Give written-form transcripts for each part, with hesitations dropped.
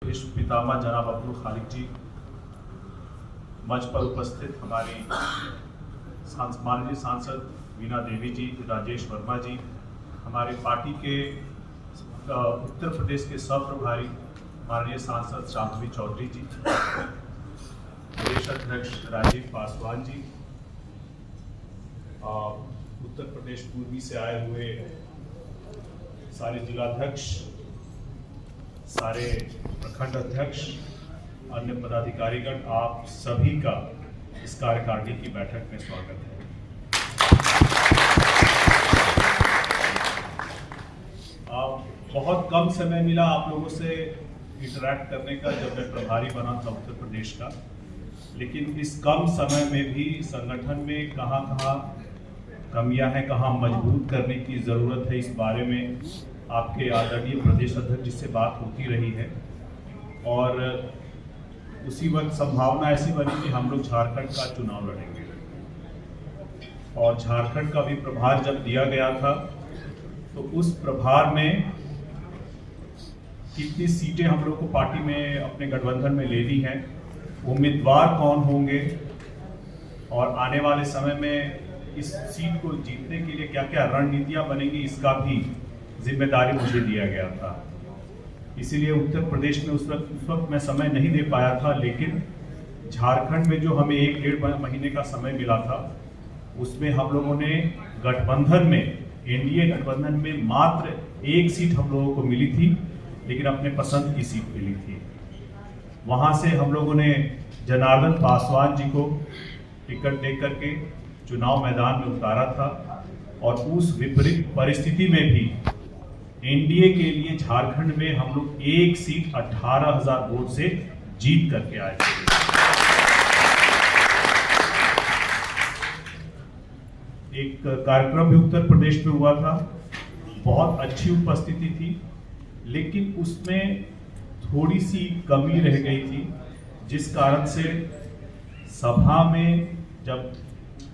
विश्व पितामह जनाब अब्दुल खालिक जी, मंच पर उपस्थित हमारी माननीय सांसद वीणा देवी जी, राजेश वर्मा जी, हमारे पार्टी के उत्तर प्रदेश के सह प्रभारी माननीय सांसद शांतवी चौधरी जी, प्रदेश अध्यक्ष राजीव पासवान जी, उत्तर प्रदेश पूर्वी से आए हुए सारे जिलाध्यक्ष, सारे प्रखंड अध्यक्ष, अन्य पदाधिकारीगण, आप सभी का इस कार्यकारिणी की बैठक में स्वागत है। बहुत कम समय मिला आप लोगों से इंटरैक्ट करने का जब मैं प्रभारी बना था उत्तर प्रदेश का, लेकिन इस कम समय में भी संगठन में कहाँ कमियां हैं, कहाँ मजबूत करने की ज़रूरत है, इस बारे में आपके आदरणीय प्रदेश अध्यक्ष जिससे बात होती रही है। और उसी वक्त संभावना ऐसी बनी कि हम लोग झारखंड का चुनाव लड़ेंगे, और झारखंड का भी प्रभार जब दिया गया था तो उस प्रभार में कितनी सीटें हम लोग को पार्टी में अपने गठबंधन में लेनी है, उम्मीदवार कौन होंगे, और आने वाले समय में इस सीट को जीतने के लिए क्या क्या रणनीतियां बनेंगी, इसका भी जिम्मेदारी मुझे दिया गया था। इसीलिए उत्तर प्रदेश में उस वक्त मैं समय नहीं दे पाया था, लेकिन झारखंड में जो हमें 1-1.5 महीने का समय मिला था, उसमें हम लोगों ने गठबंधन में, एनडीए गठबंधन में मात्र 1 सीट हम लोगों को मिली थी, लेकिन अपने पसंद की सीट मिली थी। वहां से हम लोगों ने जनार्दन पासवान जी को टिकट दे करके चुनाव मैदान में उतारा था, और उस विपरीत परिस्थिति में भी एनडीए के लिए झारखंड में हम लोग 1 सीट 18,000 वोट से जीत करके आए थे। एक कार्यक्रम भी उत्तर प्रदेश में हुआ था, बहुत अच्छी उपस्थिति थी, लेकिन उसमें थोड़ी सी कमी रह गई थी, जिस कारण से सभा में जब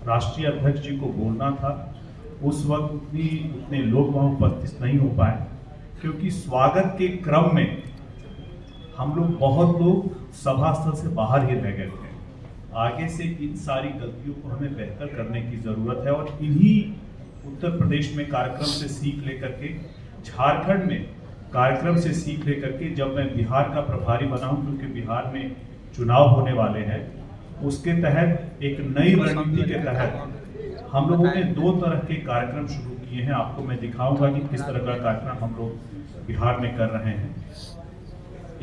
राष्ट्रीय अध्यक्ष जी को बोलना था उस वक्त उतने लोग वहां उपस्थित नहीं हो पाए, क्योंकि स्वागत के क्रम में हम लोग बहुत लोग सभा स्थल से बाहर ही रह गए थे। आगे से इन सारी गलतियों को हमें बेहतर करने की जरूरत है, और इन्हीं उत्तर प्रदेश में कार्यक्रम से सीख लेकर के, झारखंड में कार्यक्रम से सीख लेकर के, जब मैं बिहार का प्रभारी बना हूं, क्योंकि बिहार में चुनाव होने वाले हैं, उसके तहत एक नई रणनीति के तहत हम लोगों ने 2 तरह के कार्यक्रम शुरू किए हैं। आपको मैं दिखाऊंगा कि किस तरह का कार्यक्रम हम लोग बिहार में कर रहे हैं।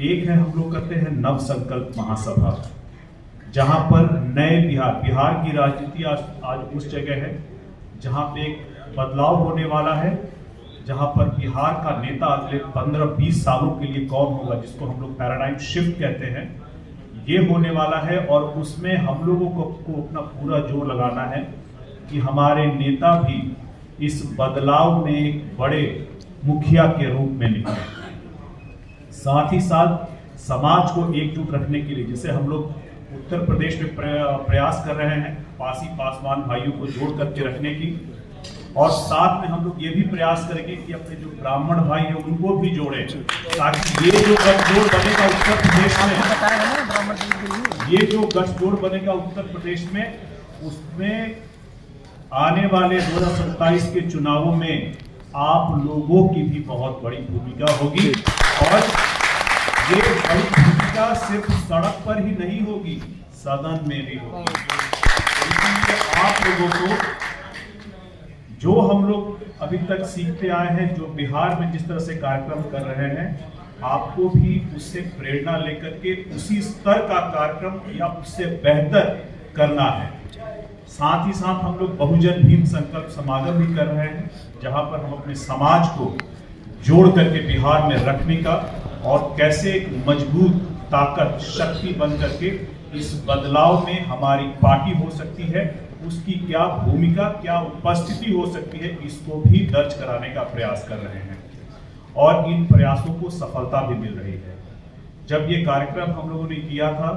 एक है, हम लोग करते हैं नव संकल्प महासभा, जहां पर नए बिहार की राजनीति आज उस जगह है जहां पे एक बदलाव होने वाला है, जहां पर बिहार का नेता अगले 15-20 सालों के लिए कौन होगा, जिसको हम लोग पैराडाइम शिफ्ट कहते हैं, ये होने वाला है। और उसमें हम लोगों को अपना पूरा जोर लगाना है कि हमारे नेता भी इस बदलाव में एक बड़े मुखिया के रूप में निकले। साथ ही साथ समाज को एकजुट रखने के लिए, जैसे हम लोग उत्तर प्रदेश में प्रयास कर रहे हैं पासी पासवान भाइयों को जोड़ करके रखने की, और साथ में हम लोग ये भी प्रयास करेंगे कि अपने जो ब्राह्मण भाई हैं उनको भी जोड़ें, ताकि ये जो गठजोड़ बनेगा उत्तर प्रदेश में, ये जो गठजोड़ बनेगा उत्तर प्रदेश में, उसमें आने वाले 2027 के चुनावों में आप लोगों की भी बहुत बड़ी भूमिका होगी, और ये बड़ी भूमिका सिर्फ सड़क पर ही नहीं होगी, सदन में भी होगी। इसलिए आप लोगों को, जो हम लोग अभी तक सीखते आए हैं, जो बिहार में जिस तरह से कार्यक्रम कर रहे हैं, आपको भी उससे प्रेरणा लेकर के उसी स्तर का कार्यक्रम या उससे बेहतर करना है। साथ ही साथ हम लोग बहुजन भीम संकल्प समागम भी कर रहे हैं, जहां पर हम अपने समाज को जोड़ करके बिहार में रखने का, और कैसे एक मजबूत ताकत, शक्ति बन करके इस बदलाव में हमारी पार्टी हो सकती है, उसकी क्या भूमिका, क्या उपस्थिति हो सकती है, इसको भी दर्ज कराने का प्रयास कर रहे हैं, और इन प्रयासों को सफलता भी मिल रही है। जब ये कार्यक्रम हम लोगों ने किया था,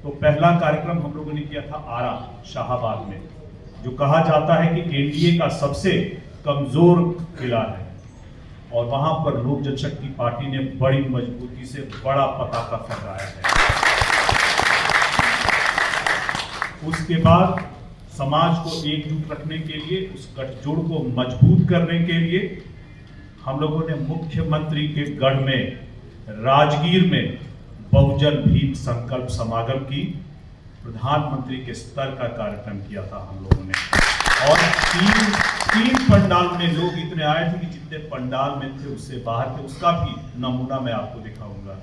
तो पहला कार्यक्रम हम लोगों ने किया था आरा शाहाबाद में, जो कहा जाता है कि एनडीए का सबसे कमजोर किला है। और वहां पर लोक जनशक्ति पार्टी ने बड़ी मजबूती से बड़ा पताका फहराया है। उसके बाद समाज को एकजुट रखने के लिए, उस गठजोड़ को मजबूत करने के लिए हम लोगों ने मुख्यमंत्री के गढ़ में राजगीर में बहुजन भीम संकल्प समागम की प्रधानमंत्री के स्तर का कार्यक्रम किया था हम लोगों ने। और तीन पंडाल में लोग इतने आए थे कि जितने पंडाल में थे उससे बाहर थे। उसका भी नमूना मैं आपको दिखाऊंगा।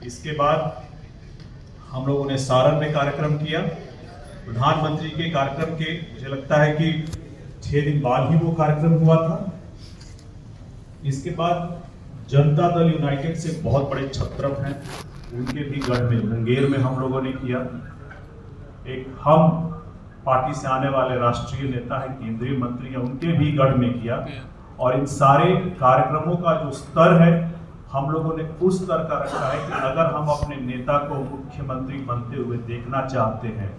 इसके बाद हम लोगों ने सारण में कार्यक्रम किया। प्रधानमंत्री के कार्यक्रम के मुझे लगता है कि 6 दिन बाद ही वो कार्यक्रम हुआ था। इसके बाद जनता दल यूनाइटेड से बहुत बड़े छत्रप हैं, उनके भी गढ़ में मुंगेर में हम लोगों ने किया। एक हम पार्टी से आने वाले राष्ट्रीय नेता हैं, केंद्रीय मंत्री हैं, उनके भी गढ़ में किया। और इन सारे कार्यक्रमों का जो स्तर है हम लोगों ने उस स्तर का रखा है कि अगर हम अपने नेता को मुख्यमंत्री बनते हुए देखना चाहते हैं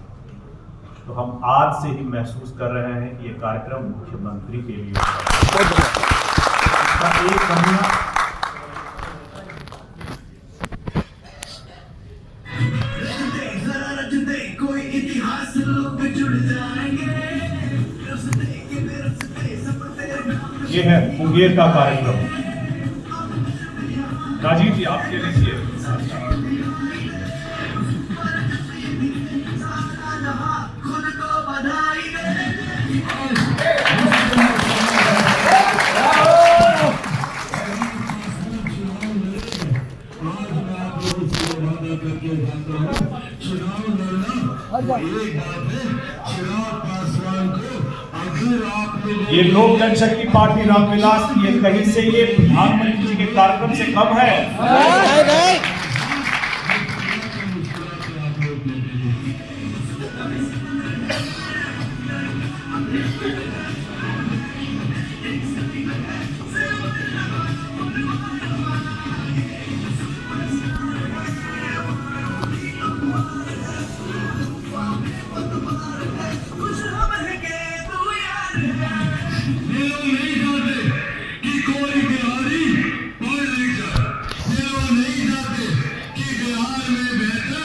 तो हम आज से ही महसूस कर रहे हैं कि ये कार्यक्रम मुख्यमंत्री के लिए एक महीना ये है मुंगेर का कार्यक्रम। राजीव जी आपके लिए ये लोक जनशक्ति पार्टी रामविलास की है, कहीं से ये प्रधानमंत्री जी के कार्यक्रम से कम है। नहीं।